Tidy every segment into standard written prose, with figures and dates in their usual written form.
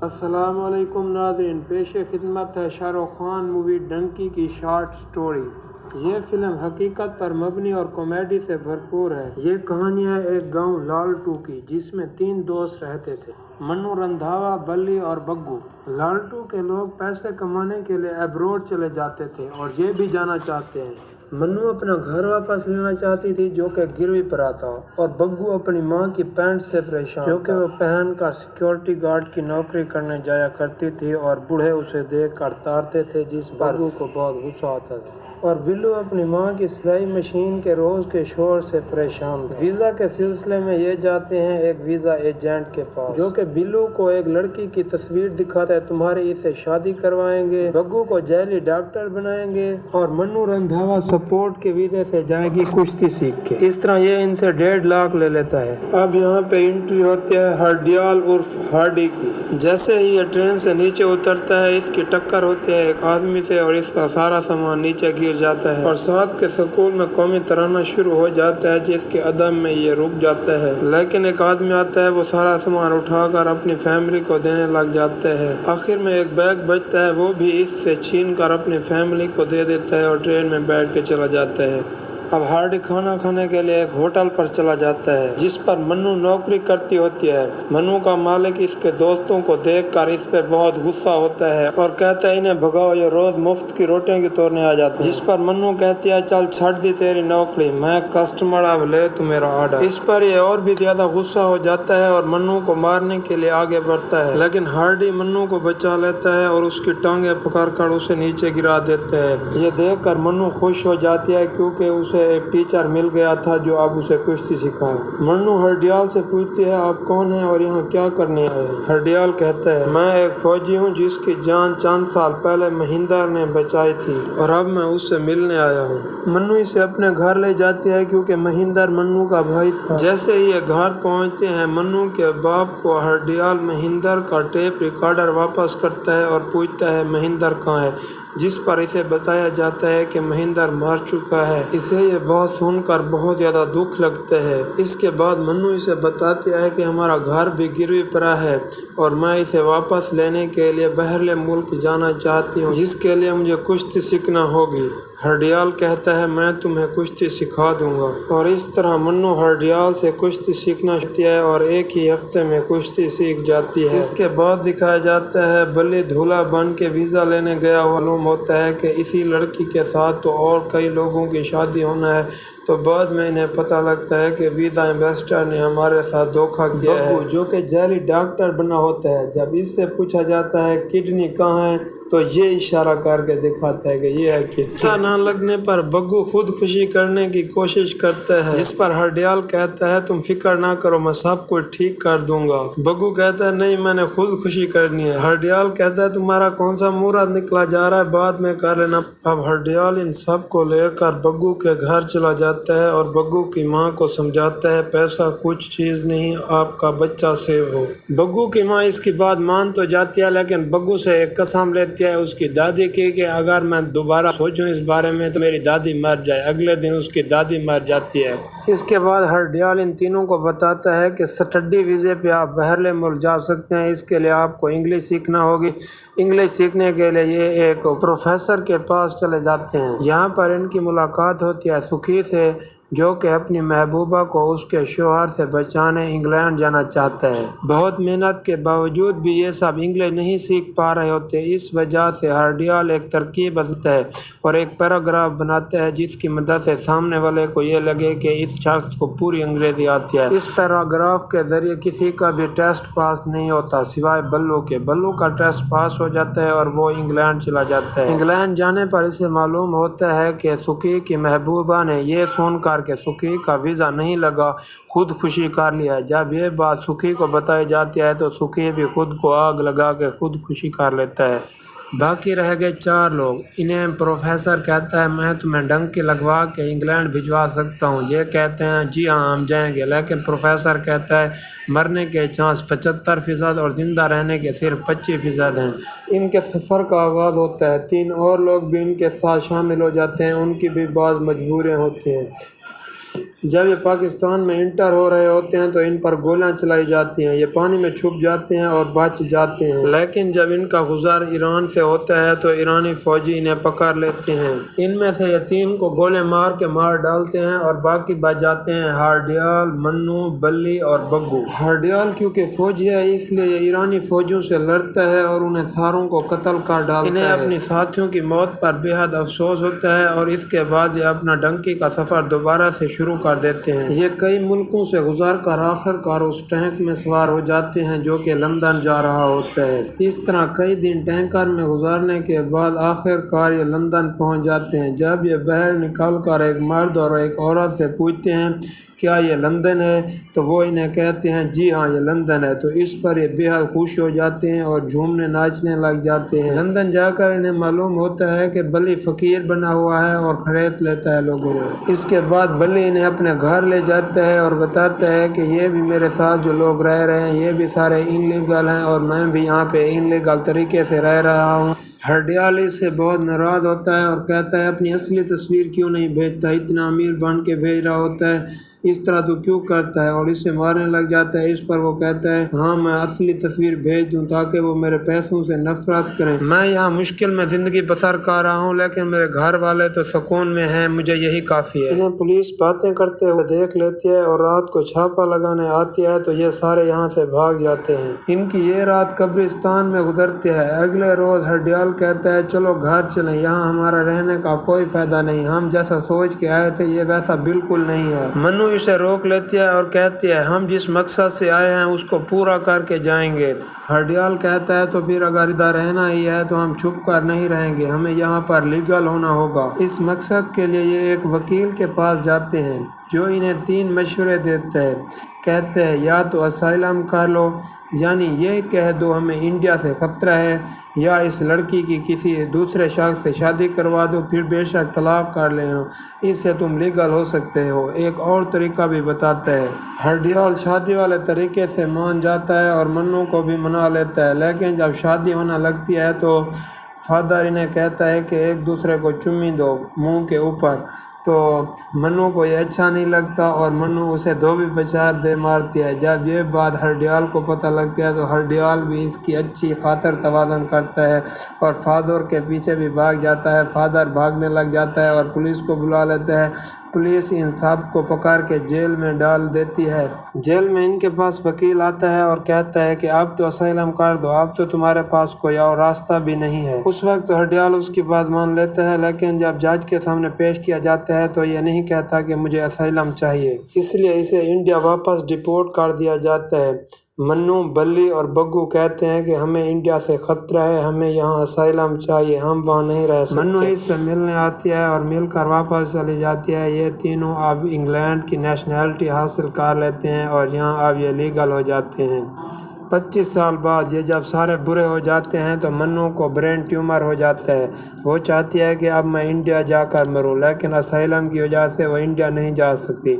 السلام علیکم ناظرین، پیش خدمت ہے شاہ رخ خان مووی ڈنکی کی شارٹ سٹوری۔ یہ فلم حقیقت پر مبنی اور کامیڈی سے بھرپور ہے۔ یہ کہانی ہے ایک گاؤں لالٹو کی، جس میں 3 دوست رہتے تھے: منو، رندھاوا، بلی اور بگو۔ لالٹو کے لوگ پیسے کمانے کے لیے ایبروڈ چلے جاتے تھے اور یہ بھی جانا چاہتے ہیں۔ منو اپنا گھر واپس لینا چاہتی تھی جو کہ گروی پڑا تھا، اور بگو اپنی ماں کی پینٹ سے پریشان جو کہ وہ پہن کر سیکیورٹی گارڈ کی نوکری کرنے جایا کرتی تھی، اور بوڑھے اسے دیکھ کر تارتے تھے، جس پر بگو کو بہت غصہ آتا تھا۔ اور بلو اپنی ماں کی سلائی مشین کے روز کے شور سے پریشان تھا۔ ویزا کے سلسلے میں یہ جاتے ہیں ایک ویزا ایجنٹ کے پاس، جو کہ بلو کو ایک لڑکی کی تصویر دکھاتا ہے: تمہاری اسے شادی کروائیں گے، بگو کو جیلی ڈاکٹر بنائیں گے، اور منو رندھاوا سپورٹ کے ویزے سے جائے گی کشتی سیکھ کے۔ اس طرح یہ ان سے 1.5 لاکھ لے لیتا ہے۔ اب یہاں پہ انٹری ہوتی ہے ہرڈیال عرف ہارڈی کی۔ جیسے ہی یہ ٹرین سے نیچے اترتا ہے، اس کی ٹکر ہوتی ہے ایک آدمی سے، اور اس کا سارا سامان نیچے گر جاتا ہے، اور ساتھ کے سکول میں قومی ترانہ شروع ہو جاتا ہے، جس کے عدم میں یہ رک جاتا ہے۔ لیکن ایک آدمی آتا ہے، وہ سارا سامان اٹھا کر اپنی فیملی کو دینے لگ جاتا ہے۔ آخر میں ایک بیگ بچتا ہے، وہ بھی اس سے چھین کر اپنی فیملی کو دے دیتا ہے، اور ٹرین میں بیٹھ کے چلا جاتا ہے۔ اب ہارڈی کھانا کھانے کے لیے ایک ہوٹل پر چلا جاتا ہے، جس پر منو نوکری کرتی ہوتی ہے۔ منو کا مالک اس کے دوستوں کو دیکھ کر اس پہ بہت غصہ ہوتا ہے، اور کہتا ہے انہیں بھگاؤ، یہ روز مفت کی روٹیاں کی توڑنے آ جاتے ہیں۔ جس پر منو کہتی ہے چل چھڑ دی تیری نوکری، میں کسٹمر، اب لے تو میرا آرڈر۔ اس پر یہ اور بھی زیادہ غصہ ہو جاتا ہے اور منو کو مارنے کے لیے آگے بڑھتا ہے، لیکن ہارڈی منو کو بچا لیتا ہے اور اس کی ٹانگیں پکڑ کر اسے نیچے گرا دیتا ہے۔ یہ دیکھ کر منو خوش ہو جاتی ہے، کیونکہ اسے ایک ٹیچر مل گیا تھا جو اب اسے کشتی سکھائے۔ منو ہرڈیال سے پوچھتی ہے آپ کون ہیں اور یہاں کیا کرنے آئے ہیں؟ ہرڈیال کہتا ہے میں ایک فوجی ہوں جس کی جان چند سال پہلے مہندر نے بچائی تھی، اور اب میں اس سے ملنے آیا ہوں۔ منو اسے اپنے گھر لے جاتی ہے، کیونکہ مہندر منو کا بھائی تھا۔ جیسے ہی یہ گھر پہنچتے ہیں، منو کے باپ کو ہرڈیال مہندر کا ٹیپ ریکارڈر واپس کرتا ہے اور پوچھتا ہے مہندر کہاں ہے، جس پر اسے بتایا جاتا ہے کہ مہندر مر چکا ہے۔ اسے یہ بات سن کر بہت زیادہ دکھ لگتا ہے۔ اس کے بعد منو اسے بتاتی ہے کہ ہمارا گھر بھی گروی پڑا ہے، اور میں اسے واپس لینے کے لیے باہرلے ملک جانا چاہتی ہوں، جس کے لیے مجھے کشتی سیکھنا ہوگی۔ ہرڈیال کہتا ہے میں تمہیں کشتی سکھا دوں گا، اور اس طرح منو ہرڈیال سے کشتی سیکھنا سیکھتی ہے اور ایک ہی ہفتے میں کشتی سیکھ جاتی ہے۔ اس کے بعد دکھایا جاتا ہے بلی دھولا بن کے ویزا لینے گیا، معلوم ہوتا ہے کہ اسی لڑکی کے ساتھ تو اور کئی لوگوں کی شادی ہونا ہے، تو بعد میں انہیں پتہ لگتا ہے کہ ویزا ایمبیسڈر نے ہمارے ساتھ دھوکہ کیا ہے، جو کہ جیلی ڈاکٹر بنا ہوتا ہے۔ جب اس سے پوچھا جاتا ہے کڈنی کہاں ہے، تو یہ اشارہ کر کے دکھاتا ہے کہ یہ ہے کہ اچھا نہ لگنے پر بگو خودکشی کرنے کی کوشش کرتا ہے، جس پر ہرڈیال کہتا ہے تم فکر نہ کرو، میں سب کچھ ٹھیک کر دوں گا۔ بگو کہتا ہے نہیں، میں نے خودکشی کرنی ہے۔ ہرڈیال کہتا ہے تمہارا کون سا مورد نکلا جا رہا ہے، بعد میں کر لینا۔ اب ہرڈیال ان سب کو لے کر بگو کے گھر چلا جاتا ہے، اور بگو کی ماں کو سمجھاتا ہے پیسہ کچھ چیز نہیں، آپ کا بچہ سیو ہو۔ بگو کی ماں اس کی بات مان تو جاتی ہے، لیکن بگو سے ایک قسم لیتی ہے اس کی دادی کی کہ اگر میں دوبارہ سوچوں اس بارے میں تو میری دادی مر جائے۔ اگلے دن اس کی دادی مر جاتی ہے۔ اس کے بعد ہرڈیال ان تینوں کو بتاتا ہے کہ سٹڈی ویزے پہ آپ باہرلے ملک جا سکتے ہیں، اس کے لیے آپ کو انگلش سیکھنا ہوگی۔ انگلش سیکھنے کے لیے یہ ایک پروفیسر کے پاس چلے جاتے ہیں۔ یہاں پر ان کی ملاقات ہوتی ہے سکھی سے، جو کہ اپنی محبوبہ کو اس کے شوہر سے بچانے انگلینڈ جانا چاہتا ہے۔ بہت محنت کے باوجود بھی یہ سب انگلش نہیں سیکھ پا رہے ہوتے، اس وجہ سے ہرڈیال ایک ترکیب بناتا ہے اور ایک پیراگراف بناتا ہے، جس کی مدد سے سامنے والے کو یہ لگے کہ اس شخص کو پوری انگریزی آتی ہے۔ اس پیراگراف کے ذریعے کسی کا بھی ٹیسٹ پاس نہیں ہوتا سوائے بلو کے۔ بلو کا ٹیسٹ پاس ہو جاتا ہے اور وہ انگلینڈ چلا جاتا ہے۔ انگلینڈ جانے پر اسے معلوم ہوتا ہے کہ سکی کی محبوبہ نے یہ سن کر کہ سکی کا ویزا نہیں لگا، خودکشی کر لیا ہے۔ جب یہ بات سکی کو بتائی جاتی ہے تو سکی بھی خود کو آگ لگا کے خودکشی کر لیتا ہے۔ باقی رہ گئے 4 لوگ۔ انہیں پروفیسر کہتا ہے میں تمہیں ڈنکی لگوا کے انگلینڈ بھجوا سکتا ہوں۔ یہ کہتے ہیں جی ہاں ہم جائیں گے، لیکن پروفیسر کہتا ہے مرنے کے چانس 75% اور زندہ رہنے کے صرف 25% ہیں۔ ان کے سفر کا آغاز ہوتا ہے۔ 3 اور لوگ بھی ان کے ساتھ شامل ہو جاتے ہیں، ان کی بھی بعض مجبوریاں ہوتی ہیں۔ جب یہ پاکستان میں انٹر ہو رہے ہوتے ہیں تو ان پر گولیاں چلائی جاتی ہیں، یہ پانی میں چھپ جاتے ہیں اور بچ جاتے ہیں، لیکن جب ان کا گزار ایران سے ہوتا ہے تو ایرانی فوجی انہیں پکڑ لیتے ہیں۔ ان میں سے یہ 3 کو گولے مار کے مار ڈالتے ہیں اور باقی بچ جاتے ہیں: ہرڈیال، منو، بلی اور بگو۔ ہرڈیال کیونکہ فوجی ہے اس لیے یہ ایرانی فوجیوں سے لڑتا ہے اور انہیں ساروں کو قتل کر ڈالتا ہے۔ انہیں اپنی ساتھیوں کی موت پر بے حد افسوس ہوتا ہے اور اس کے بعد یہ اپنا ڈنکی کا سفر دوبارہ سے شروع کر دیتے ہیں۔ یہ کئی ملکوں سے گزار کر آخر کار اس ٹینک میں سوار ہو جاتے ہیں جو کہ لندن جا رہا ہوتا ہے۔ اس طرح کئی دن ٹینکر میں گزارنے کے بعد آخر کار یہ لندن پہنچ جاتے ہیں۔ جب یہ باہر نکل کر ایک مرد اور ایک عورت سے پوچھتے ہیں کیا یہ لندن ہے تو وہ انہیں کہتے ہیں جی ہاں یہ لندن ہے، تو اس پر یہ بے حد خوش ہو جاتے ہیں اور جھومنے ناچنے لگ جاتے ہیں۔ لندن جا کر انہیں معلوم ہوتا ہے کہ بلی فقیر بنا ہوا ہے اور خرید لیتا ہے لوگوں کو۔ اس کے بعد بلی انہیں اپنے گھر لے جاتا ہے اور بتاتا ہے کہ یہ بھی میرے ساتھ جو لوگ رہ رہے ہیں یہ بھی سارے انلیگل ہیں اور میں بھی یہاں پہ انلیگل طریقے سے رہ رہا ہوں۔ ہرڈیال اس سے بہت ناراض ہوتا ہے اور کہتا ہے اپنی اصلی تصویر کیوں نہیں بھیجتا، اتنا امیر بن کے بھیج رہا ہوتا ہے، اس طرح تو کیوں کرتا ہے، اور اسے مارنے لگ جاتا ہے۔ اس پر وہ کہتا ہے ہاں میں اصلی تصویر بھیج دوں تاکہ وہ میرے پیسوں سے نفرت کریں، میں یہاں مشکل میں زندگی بسر کر رہا ہوں لیکن میرے گھر والے تو سکون میں ہیں، مجھے یہی کافی ہے۔ انہیں پولیس باتیں کرتے ہوئے دیکھ لیتی ہے اور رات کو چھاپا لگانے آتی ہے تو یہ سارے یہاں سے بھاگ جاتے ہیں۔ ان کی یہ رات قبرستان میں گزرتی ہے۔ اگلے روز ہرڈیال کہتا ہے چلو گھر چلیں، یہاں ہمارا رہنے کا کوئی فائدہ نہیں، ہم جیسا سوچ کے آئے تھے یہ ویسا بالکل نہیں ہے۔ منو اسے روک لیتی ہے اور کہتی ہے ہم جس مقصد سے آئے ہیں اس کو پورا کر کے جائیں گے۔ ہرڈیال کہتا ہے تو پھر اگر ادھر رہنا ہی ہے تو ہم چھپ کر نہیں رہیں گے، ہمیں یہاں پر لیگل ہونا ہوگا۔ اس مقصد کے لیے یہ ایک وکیل کے پاس جاتے ہیں جو انہیں 3 مشورے دیتا ہے۔ کہتے ہیں یا تو اسائلم کر لو، یعنی یہ کہہ دو ہمیں انڈیا سے خطرہ ہے، یا اس لڑکی کی کسی دوسرے شخص سے شادی کروا دو، پھر بے شک طلاق کر لینا، اس سے تم لیگل ہو سکتے ہو۔ ایک اور طریقہ بھی بتاتا ہے۔ ہرڈیال شادی والے طریقے سے مان جاتا ہے اور منو کو بھی منا لیتا ہے، لیکن جب شادی ہونے لگتی ہے تو فادر انہیں کہتا ہے کہ ایک دوسرے کو چومی دو منہ کے اوپر، تو منو کو یہ اچھا نہیں لگتا اور منو اسے دھوبی پچار دے مارتی ہے۔ جب یہ بات ہرڈیال کو پتہ لگتا ہے تو ہرڈیال بھی اس کی اچھی خاطر توازن کرتا ہے اور فادر کے پیچھے بھی بھاگ جاتا ہے۔ فادر بھاگنے لگ جاتا ہے اور پولیس کو بلا لیتا ہے۔ پولیس ان سب کو پکڑ کے جیل میں ڈال دیتی ہے۔ جیل میں ان کے پاس وکیل آتا ہے اور کہتا ہے کہ اب تو اسائلم کر دو، اب تو تمہارے پاس کوئی اور راستہ بھی نہیں ہے۔ اس وقت ہرڈیال اس کی بات مان لیتا ہے، لیکن جب جج کے سامنے پیش کیا جاتا ہے تو یہ نہیں کہتا کہ مجھے اسائلم چاہیے، اس لیے اسے انڈیا واپس ڈپورٹ کر دیا جاتا ہے۔ منو، بلی اور بگو کہتے ہیں کہ ہمیں انڈیا سے خطرہ ہے، ہمیں یہاں اسائلم چاہیے، ہم وہاں نہیں رہ سکتے۔ منو اس سے ملنے آتی ہے اور مل کر واپس چلی جاتی ہے۔ یہ تینوں اب انگلینڈ کی نیشنلٹی حاصل کر لیتے ہیں اور یہاں اب یہ لیگل ہو جاتے ہیں۔ 25 سال بعد یہ جب سارے برے ہو جاتے ہیں تو منو کو برین ٹیومر ہو جاتا ہے۔ وہ چاہتی ہے کہ اب میں انڈیا جا کر مروں، لیکن اسائلم کی وجہ سے وہ انڈیا نہیں جا سکتی،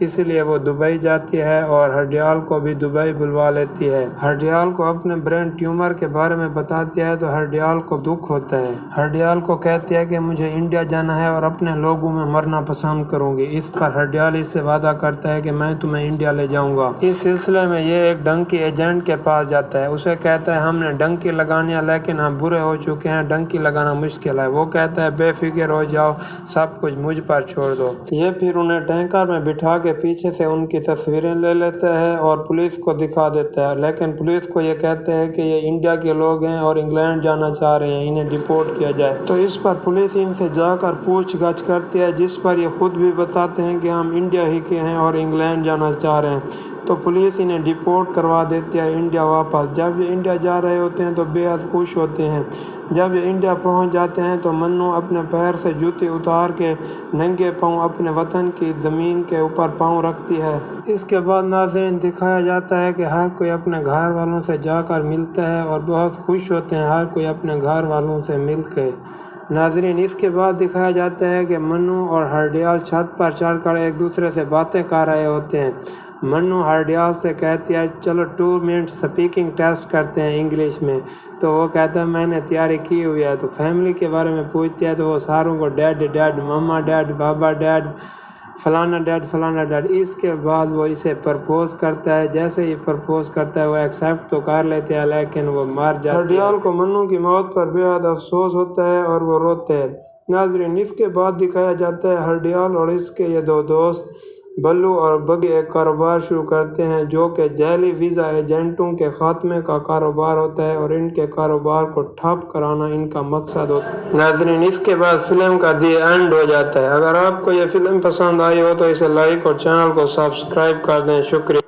اس لیے وہ دبئی جاتی ہے اور ہرڈیال کو بھی دبئی بلوا لیتی ہے۔ ہرڈیال کو اپنے برین ٹیومر کے بارے میں بتاتی ہے تو ہرڈیال کو دکھ ہوتا ہے۔ ہرڈیال کو کہتی ہے کہ مجھے انڈیا جانا ہے اور اپنے لوگوں میں مرنا پسند کروں گی۔ اس پر ہرڈیال اس سے وعدہ کرتا ہے کہ میں تمہیں انڈیا لے جاؤں گا۔ اس سلسلے میں یہ ایک ڈنکی ایجنٹ کے پاس جاتا ہے، اسے کہتا ہے ہم نے ڈنکی لگانی ہے لیکن ہم برے ہو چکے ہیں، ڈنکی لگانا مشکل ہے۔ وہ کہتا ہے بے فکر ہو جاؤ، سب کچھ مجھ پر چھوڑ دو۔ یہ پھر انہیں ٹینکر میں بٹھا کے پیچھے سے ان کی تصویریں لے لیتا ہے اور پولیس کو دکھا دیتا ہے، لیکن پولیس کو یہ کہتے ہیں کہ یہ انڈیا کے لوگ ہیں اور انگلینڈ جانا چاہ رہے ہیں، انہیں ڈپورٹ کیا جائے۔ تو اس پر پولیس ان سے جا کر پوچھ گچھ کرتی ہے، جس پر یہ خود بھی بتاتے ہیں کہ ہم انڈیا ہی کے ہیں اور انگلینڈ جانا چاہ رہے ہیں۔ تو پولیس انہیں ڈپورٹ کروا دیتی ہے انڈیا واپس۔ جب یہ انڈیا جا رہے ہوتے ہیں تو بے حد خوش ہوتے ہیں۔ جب یہ انڈیا پہنچ جاتے ہیں تو منو اپنے پیر سے جوتے اتار کے ننگے پاؤں اپنے وطن کی زمین کے اوپر پاؤں رکھتی ہے۔ اس کے بعد ناظرین دکھایا جاتا ہے کہ ہر کوئی اپنے گھر والوں سے جا کر ملتا ہے اور بہت خوش ہوتے ہیں ہر کوئی اپنے گھر والوں سے مل کے۔ ناظرین اس کے بعد دکھایا جاتا ہے کہ منو اور ہرڈیال چھت پر چڑھ کر ایک دوسرے سے باتیں کر رہے ہوتے ہیں۔ منو ہرڈیال سے کہتی ہے چلو 2 منٹ سپیکنگ ٹیسٹ کرتے ہیں انگلش میں، تو وہ کہتا ہے میں نے تیاری کی ہوئی ہے۔ تو فیملی کے بارے میں پوچھتی ہے تو وہ ساروں کو ڈیڈ ڈیڈ، ماما ڈیڈ، بابا ڈیڈ، فلانا ڈیڈ. اس کے بعد وہ اسے پرپوز کرتا ہے. جیسے ہی پرپوز کرتا ہے وہ ایکسیپٹ تو کر لیتے ہیں لیکن وہ مر جاتے ہیں. ہرڈیال کو منو کی موت پر بے حد افسوس ہوتا ہے اور وہ روتے ہیں. ناظرین اس کے بعد دکھایا جاتا ہے ہرڈیال اور اس کے یہ دو دوست بلو اور بگی ایک کاروبار شروع کرتے ہیں جو کہ جعلی ویزا ایجنٹوں کے خاتمے کا کاروبار ہوتا ہے اور ان کے کاروبار کو ٹھپ کرانا ان کا مقصد ہوتا ہے. ناظرین اس کے بعد فلم کا دی اینڈ ہو جاتا ہے. اگر آپ کو یہ فلم پسند آئی ہو تو اسے لائک اور چینل کو سبسکرائب کر دیں. شکریہ.